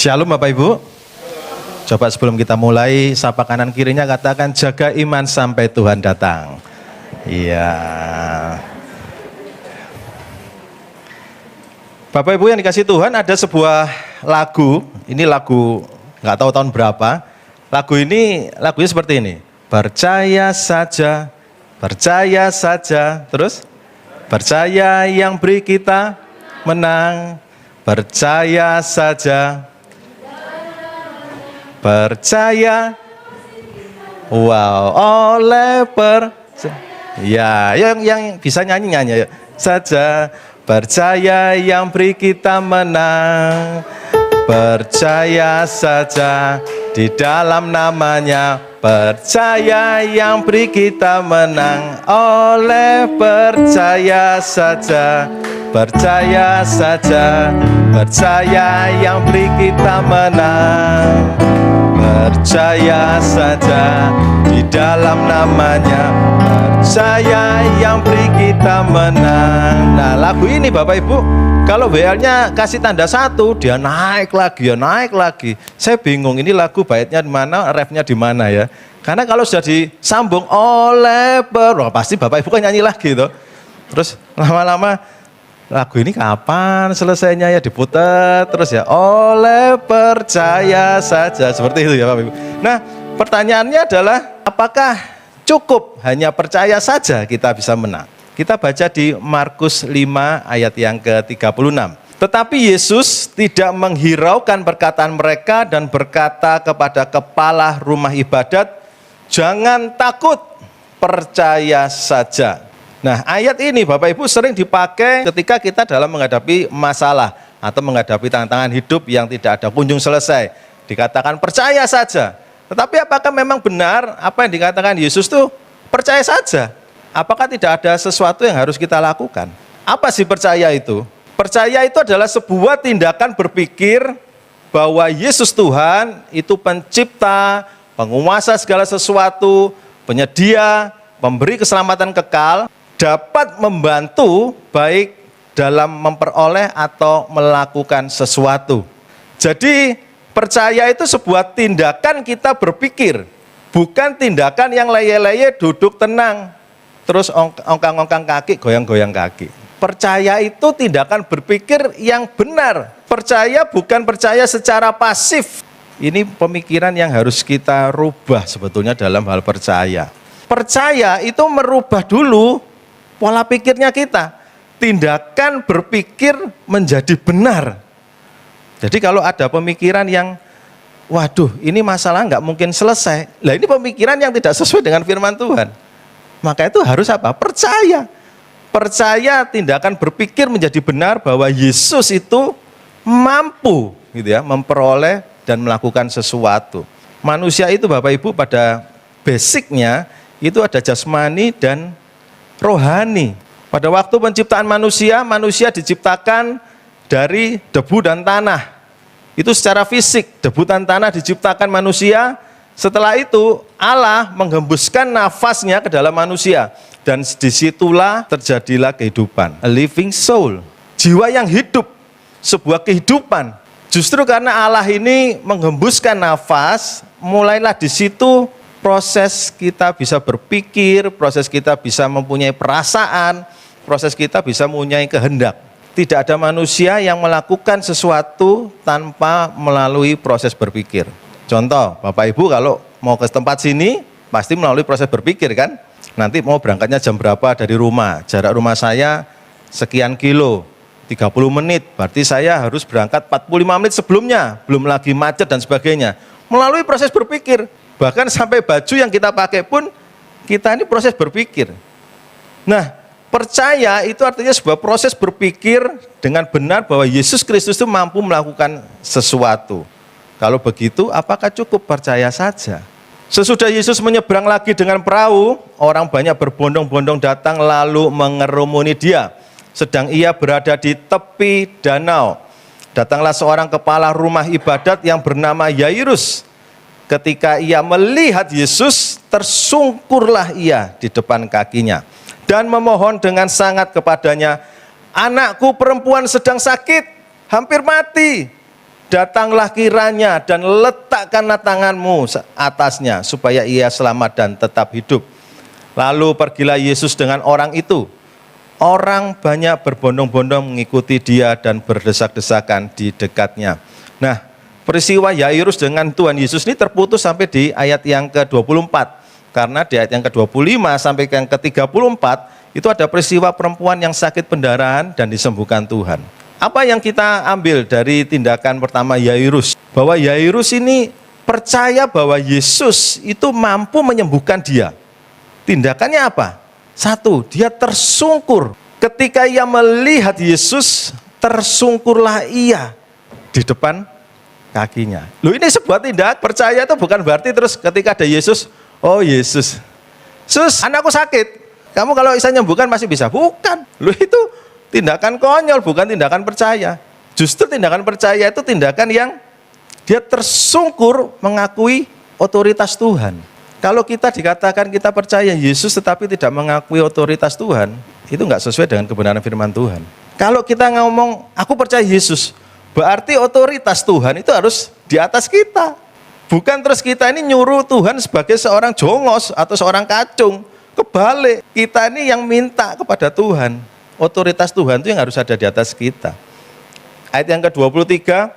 Shalom Bapak Ibu. Coba sebelum kita mulai, sapa kanan kirinya katakan jaga iman sampai Tuhan datang. Iya. Bapak Ibu yang dikasih Tuhan, ada sebuah lagu. Ini lagu nggak tahu tahun berapa. Lagu ini lagunya seperti ini. Percaya saja, percaya saja. Terus percaya yang beri kita menang. Percaya saja. Percaya, wow, oleh ya, yang bisa nyanyi saja. Percaya yang beri kita menang. Percaya saja di dalam namanya. Percaya yang beri kita menang. Oleh percaya saja. Percaya saja. Percaya yang beri kita menang. Percaya saja di dalam namanya. Percaya yang beri kita menang. Nah, lagu ini Bapak Ibu, kalau WL-nya kasih tanda 1, dia naik lagi. Saya bingung ini lagu baitnya di mana, refnya di mana ya. Karena kalau sudah disambung oleh pasti Bapak Ibu kan nyanyi lagi toh. Terus lama-lama lagu ini kapan selesainya ya, diputar terus ya, oleh percaya saja, seperti itu ya Bapak Ibu. Nah, pertanyaannya adalah apakah cukup hanya percaya saja kita bisa menang? Kita baca di Markus 5 ayat yang ke-36. Tetapi Yesus tidak menghiraukan perkataan mereka dan berkata kepada kepala rumah ibadat, jangan takut, percaya saja. Nah, ayat ini Bapak Ibu sering dipakai ketika kita dalam menghadapi masalah atau menghadapi tantangan hidup yang tidak ada kunjung selesai. Dikatakan percaya saja. Tetapi apakah memang benar apa yang dikatakan Yesus itu percaya saja? Apakah tidak ada sesuatu yang harus kita lakukan? Apa sih percaya itu? Percaya itu adalah sebuah tindakan berpikir bahwa Yesus Tuhan itu pencipta, penguasa segala sesuatu, penyedia, pemberi keselamatan kekal, dapat membantu baik dalam memperoleh atau melakukan sesuatu. Jadi percaya itu sebuah tindakan kita berpikir, bukan tindakan yang leye-leye duduk tenang, terus ongkang-ongkang kaki, goyang-goyang kaki. Percaya itu tindakan berpikir yang benar. Percaya bukan percaya secara pasif. Ini pemikiran yang harus kita rubah sebetulnya dalam hal percaya. Percaya itu merubah dulu pola pikirnya kita. Tindakan berpikir menjadi benar. Jadi kalau ada pemikiran yang, waduh ini masalah nggak mungkin selesai. Lah ini pemikiran yang tidak sesuai dengan firman Tuhan. Maka itu harus apa? Percaya. Percaya tindakan berpikir menjadi benar bahwa Yesus itu mampu gitu ya, memperoleh dan melakukan sesuatu. Manusia itu Bapak Ibu pada basicnya itu ada jasmani dan rohani. Pada waktu penciptaan manusia, manusia diciptakan dari debu dan tanah. Itu secara fisik, debu dan tanah diciptakan manusia. Setelah itu Allah menghembuskan nafasnya ke dalam manusia. Dan disitulah terjadilah kehidupan. A living soul. Jiwa yang hidup. Sebuah kehidupan. Justru karena Allah ini menghembuskan nafas, mulailah di situ proses kita bisa berpikir, proses kita bisa mempunyai perasaan, proses kita bisa mempunyai kehendak. Tidak ada manusia yang melakukan sesuatu tanpa melalui proses berpikir. Contoh, Bapak Ibu kalau mau ke tempat sini, pasti melalui proses berpikir kan? Nanti mau berangkatnya jam berapa dari rumah, jarak rumah saya sekian kilo, 30 menit, berarti saya harus berangkat 45 menit sebelumnya, belum lagi macet dan sebagainya. Melalui proses berpikir, bahkan sampai baju yang kita pakai pun, kita ini proses berpikir. Nah, percaya itu artinya sebuah proses berpikir dengan benar bahwa Yesus Kristus itu mampu melakukan sesuatu. Kalau begitu, apakah cukup percaya saja? Sesudah Yesus menyeberang lagi dengan perahu, orang banyak berbondong-bondong datang lalu mengerumuni dia. Sedang ia berada di tepi danau. Datanglah seorang kepala rumah ibadat yang bernama Yairus. Ketika ia melihat Yesus, tersungkurlah ia di depan kakinya. Dan memohon dengan sangat kepadanya, anakku perempuan sedang sakit, hampir mati. Datanglah kiranya dan letakkanlah tanganmu atasnya supaya ia selamat dan tetap hidup. Lalu pergilah Yesus dengan orang itu. Orang banyak berbondong-bondong mengikuti dia dan berdesak-desakan di dekatnya. Nah, peristiwa Yairus dengan Tuhan Yesus ini terputus sampai di ayat yang ke-24. Karena di ayat yang ke-25 sampai yang ke-34 itu ada peristiwa perempuan yang sakit pendarahan dan disembuhkan Tuhan. Apa yang kita ambil dari tindakan pertama Yairus? Bahwa Yairus ini percaya bahwa Yesus itu mampu menyembuhkan dia. Tindakannya apa? Satu, dia tersungkur. Ketika ia melihat Yesus, tersungkurlah ia di depan kakinya. Loh, ini sebuah tindak percaya itu bukan berarti terus ketika ada Yesus, oh Yesus, Sus, anakku sakit. Kamu kalau bisa nyembuhkan masih bisa. Bukan. Loh, itu tindakan konyol, bukan tindakan percaya. Justru tindakan percaya itu tindakan yang dia tersungkur mengakui otoritas Tuhan. Kalau kita dikatakan kita percaya Yesus tetapi tidak mengakui otoritas Tuhan, itu nggak sesuai dengan kebenaran firman Tuhan. Kalau kita ngomong, aku percaya Yesus, berarti otoritas Tuhan itu harus di atas kita. Bukan terus kita ini nyuruh Tuhan sebagai seorang jongos atau seorang kacung. Kebalik, kita ini yang minta kepada Tuhan. Otoritas Tuhan itu yang harus ada di atas kita. Ayat yang ke-23,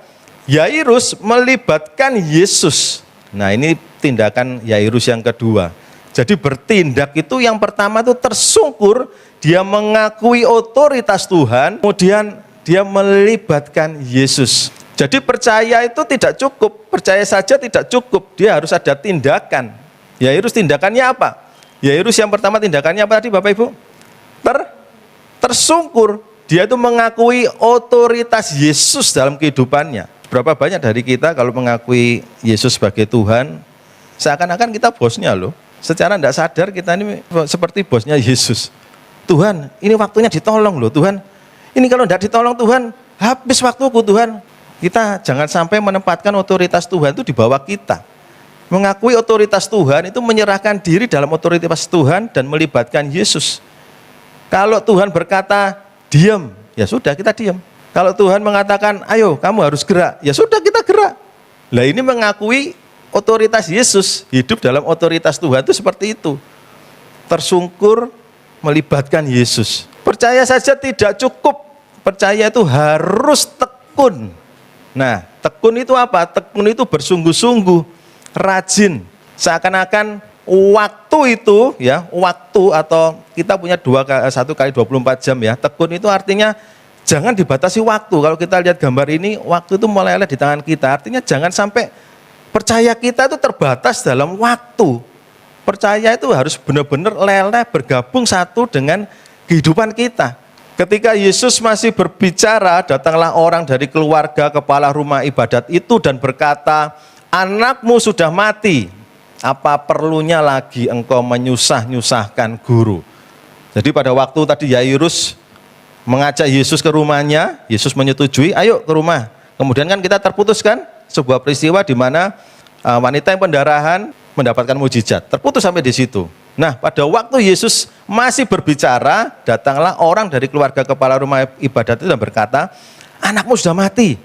Yairus melibatkan Yesus. Nah, ini tindakan Yairus yang kedua. Jadi bertindak itu yang pertama itu tersungkur, dia mengakui otoritas Tuhan, kemudian dia melibatkan Yesus. Jadi percaya itu tidak cukup, percaya saja tidak cukup, dia harus ada tindakan. Yairus tindakannya apa? Yairus yang pertama tindakannya apa tadi Bapak Ibu? Tersungkur, dia itu mengakui otoritas Yesus dalam kehidupannya. Berapa banyak dari kita kalau mengakui Yesus sebagai Tuhan, seakan-akan kita bosnya loh. Secara tidak sadar kita ini seperti bosnya Yesus. Tuhan, ini waktunya ditolong loh Tuhan. Ini kalau tidak ditolong Tuhan, habis waktuku Tuhan. Kita jangan sampai menempatkan otoritas Tuhan itu di bawah kita. Mengakui otoritas Tuhan itu menyerahkan diri dalam otoritas Tuhan dan melibatkan Yesus. Kalau Tuhan berkata, diam, ya sudah kita diam. Kalau Tuhan mengatakan, ayo kamu harus gerak, ya sudah kita gerak. Lah ini mengakui otoritas Yesus, hidup dalam otoritas Tuhan itu seperti itu. Tersungkur, melibatkan Yesus. Percaya saja tidak cukup, percaya itu harus tekun. Nah, tekun itu apa? Tekun itu bersungguh-sungguh, rajin. Seakan-akan waktu itu ya, waktu atau kita punya 1 kali 24 jam ya. Tekun itu artinya jangan dibatasi waktu. Kalau kita lihat gambar ini, waktu itu meleleh di tangan kita. Artinya jangan sampai percaya kita itu terbatas dalam waktu. Percaya itu harus benar-benar leleh bergabung satu dengan kehidupan kita. Ketika Yesus masih berbicara, datanglah orang dari keluarga kepala rumah ibadat itu dan berkata, anakmu sudah mati. Apa perlunya lagi engkau menyusah-nyusahkan guru? Jadi pada waktu tadi Yairus mengajak Yesus ke rumahnya, Yesus menyetujui, ayo ke rumah. Kemudian kan kita terputuskan sebuah peristiwa di mana wanita yang pendarahan mendapatkan mujizat. Terputus sampai di situ. Nah, pada waktu Yesus masih berbicara, datanglah orang dari keluarga kepala rumah ibadat itu dan berkata, anakmu sudah mati.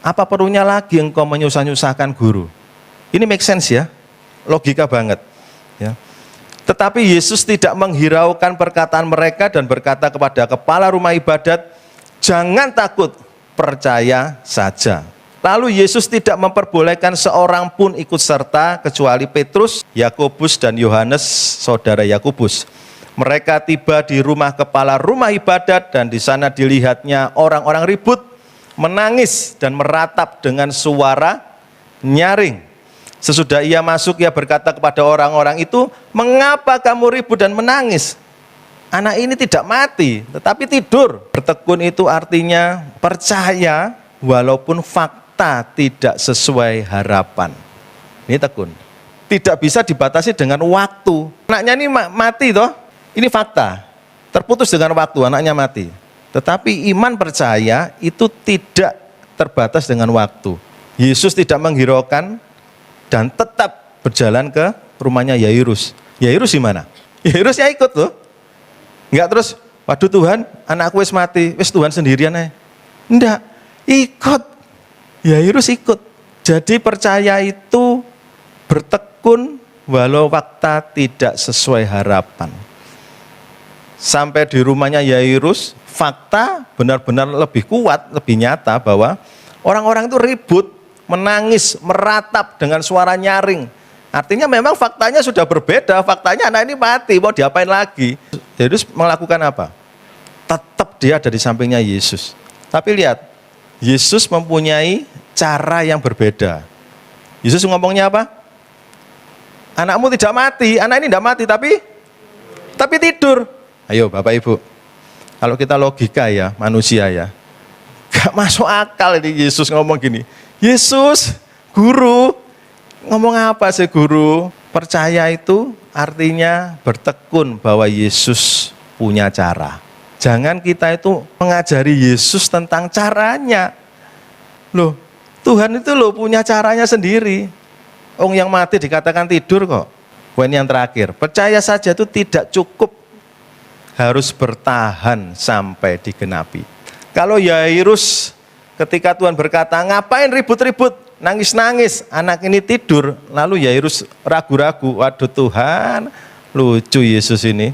Apa perlunya lagi engkau menyusah-nyusahkan guru? Ini make sense ya. Logika banget ya. Tetapi Yesus tidak menghiraukan perkataan mereka dan berkata kepada kepala rumah ibadat, jangan takut, percaya saja. Lalu Yesus tidak memperbolehkan seorang pun ikut serta kecuali Petrus, Yakobus dan Yohanes, saudara Yakobus. Mereka tiba di rumah kepala rumah ibadat dan di sana dilihatnya orang-orang ribut, menangis dan meratap dengan suara nyaring. Sesudah ia masuk, ia berkata kepada orang-orang itu, mengapa kamu ribut dan menangis? Anak ini tidak mati, tetapi tidur. Bertekun itu artinya percaya walaupun fakta tidak sesuai harapan. Ini tekun. Tidak bisa dibatasi dengan waktu. Anaknya ini mati toh, ini fakta. Terputus dengan waktu, anaknya mati. Tetapi iman percaya itu tidak terbatas dengan waktu. Yesus tidak menghiraukan dan tetap berjalan ke rumahnya Yairus. Yairus di mana? Yairus ya ikut loh. Enggak terus, waduh Tuhan, anakku wis mati, wis Tuhan sendirian aja. Enggak, ikut. Yairus ikut. Jadi percaya itu bertekun walau fakta tidak sesuai harapan. Sampai di rumahnya Yairus, fakta benar-benar lebih kuat, lebih nyata bahwa orang-orang itu ribut, menangis, meratap dengan suara nyaring. Artinya memang faktanya sudah berbeda, faktanya anak ini mati, mau diapain lagi? Yairus melakukan apa? Tetap dia ada di sampingnya Yesus. Tapi lihat, Yesus mempunyai cara yang berbeda. Yesus ngomongnya apa? Anakmu tidak mati, anak ini tidak mati, tapi tidur. Ayo Bapak Ibu, kalau kita logika ya, manusia ya, gak masuk akal ini Yesus ngomong gini. Yesus, guru, ngomong apa sih guru? Percaya itu artinya bertekun bahwa Yesus punya cara. Jangan kita itu mengajari Yesus tentang caranya. Loh, Tuhan itu loh punya caranya sendiri. Yang mati dikatakan tidur kok. Poin yang terakhir, percaya saja itu tidak cukup. Harus bertahan sampai digenapi. Kalau Yairus ketika Tuhan berkata, ngapain ribut-ribut, nangis-nangis, anak ini tidur. Lalu Yairus ragu-ragu, waduh Tuhan, lucu Yesus ini.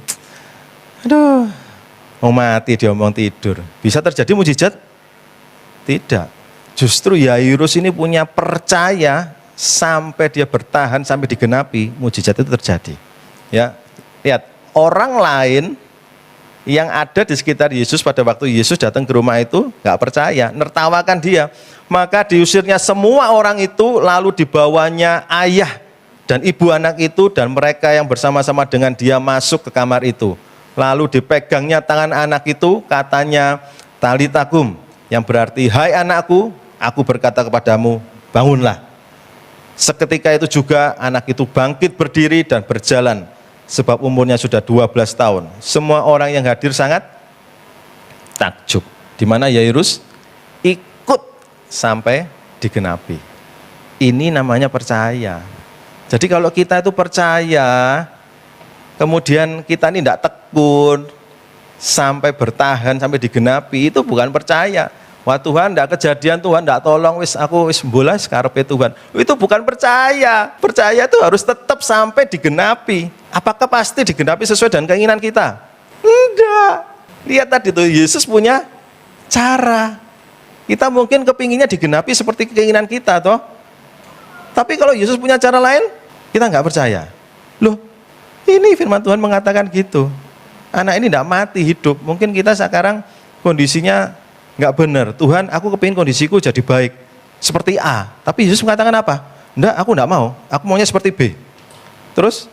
Aduh, mau mati dia omong tidur. Bisa terjadi mujizat? Tidak. Justru Yairus ini punya percaya sampai dia bertahan sampai digenapi, mujizat itu terjadi. Ya, lihat orang lain yang ada di sekitar Yesus pada waktu Yesus datang ke rumah itu nggak percaya, nertawakan dia. Maka diusirnya semua orang itu, lalu dibawanya ayah dan ibu anak itu dan mereka yang bersama-sama dengan dia masuk ke kamar itu. Lalu dipegangnya tangan anak itu, katanya Talita kum, yang berarti hai anakku, aku berkata kepadamu, bangunlah. Seketika itu juga anak itu bangkit berdiri dan berjalan, sebab umurnya sudah 12 tahun. Semua orang yang hadir sangat takjub. Di mana Yairus ikut sampai digenapi. Ini namanya percaya. Jadi kalau kita itu percaya, kemudian kita ini tidak tekun, sampai bertahan, sampai digenapi, itu bukan percaya. Wah Tuhan, tidak kejadian, Tuhan tidak tolong, aku bola sekarepe Tuhan. Itu bukan percaya. Percaya itu harus tetap sampai digenapi. Apakah pasti digenapi sesuai dengan keinginan kita? Enggak. Lihat tadi tuh, Yesus punya cara. Kita mungkin kepinginnya digenapi seperti keinginan kita, toh. Tapi kalau Yesus punya cara lain, kita nggak percaya. Loh, ini firman Tuhan mengatakan gitu. Anak ini tidak mati, hidup. Mungkin kita sekarang kondisinya nggak benar. Tuhan, aku kepingin kondisiku jadi baik seperti A. Tapi Yesus mengatakan apa? Enggak, aku enggak mau. Aku maunya seperti B. Terus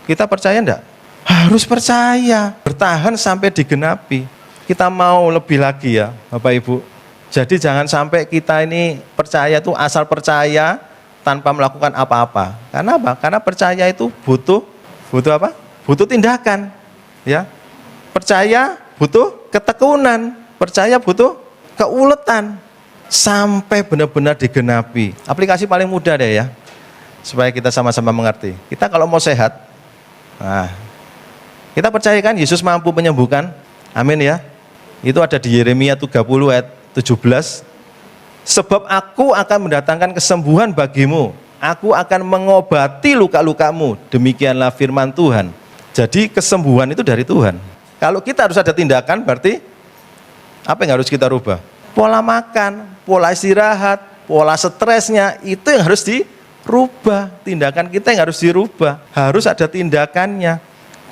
kita percaya enggak? Harus percaya. Bertahan sampai digenapi. Kita mau lebih lagi ya, Bapak Ibu. Jadi jangan sampai kita ini percaya itu asal percaya tanpa melakukan apa-apa. Karena apa? Karena percaya itu butuh apa? Butuh tindakan. Ya. Percaya butuh ketekunan. Percaya butuh keuletan sampai benar-benar digenapi. Aplikasi paling mudah deh ya, supaya kita sama-sama mengerti. Kita kalau mau sehat, kita percaya kan Yesus mampu menyembuhkan. Amin ya. Itu ada di Yeremia 30 ayat 17. Sebab aku akan mendatangkan kesembuhan bagimu. Aku akan mengobati luka-lukamu. Demikianlah firman Tuhan. Jadi kesembuhan itu dari Tuhan. Kalau kita harus ada tindakan, berarti apa yang harus kita rubah? Pola makan, pola istirahat, pola stresnya, itu yang harus dirubah. Tindakan kita yang harus dirubah. Harus ada tindakannya.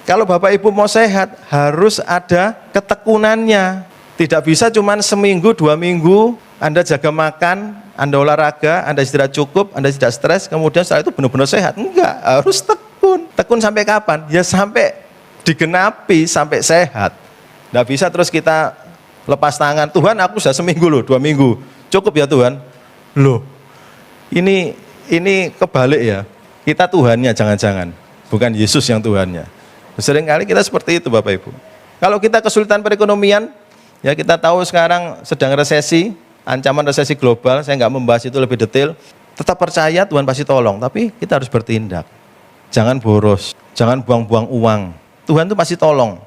Kalau Bapak Ibu mau sehat, harus ada ketekunannya. Tidak bisa cuma seminggu, 2 minggu, Anda jaga makan, Anda olahraga, Anda istirahat cukup, Anda tidak stres, kemudian setelah itu benar-benar sehat. Enggak, harus tekun. Tekun sampai kapan? Ya sampai digenapi, sampai sehat. Tidak bisa terus kita lepas tangan, Tuhan aku sudah seminggu loh, 2 minggu, cukup ya Tuhan. Loh, ini kebalik ya, kita Tuhannya jangan-jangan, bukan Yesus yang Tuhannya. Seringkali kita seperti itu Bapak Ibu. Kalau kita kesulitan perekonomian, ya kita tahu sekarang sedang resesi, ancaman resesi global, saya nggak membahas itu lebih detail, tetap percaya Tuhan pasti tolong, tapi kita harus bertindak. Jangan boros, jangan buang-buang uang, Tuhan itu pasti tolong.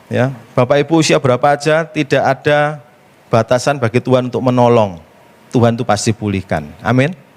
Ya, Bapak Ibu usia berapa aja tidak ada batasan bagi Tuhan untuk menolong. Tuhan tuh pasti pulihkan. Amin.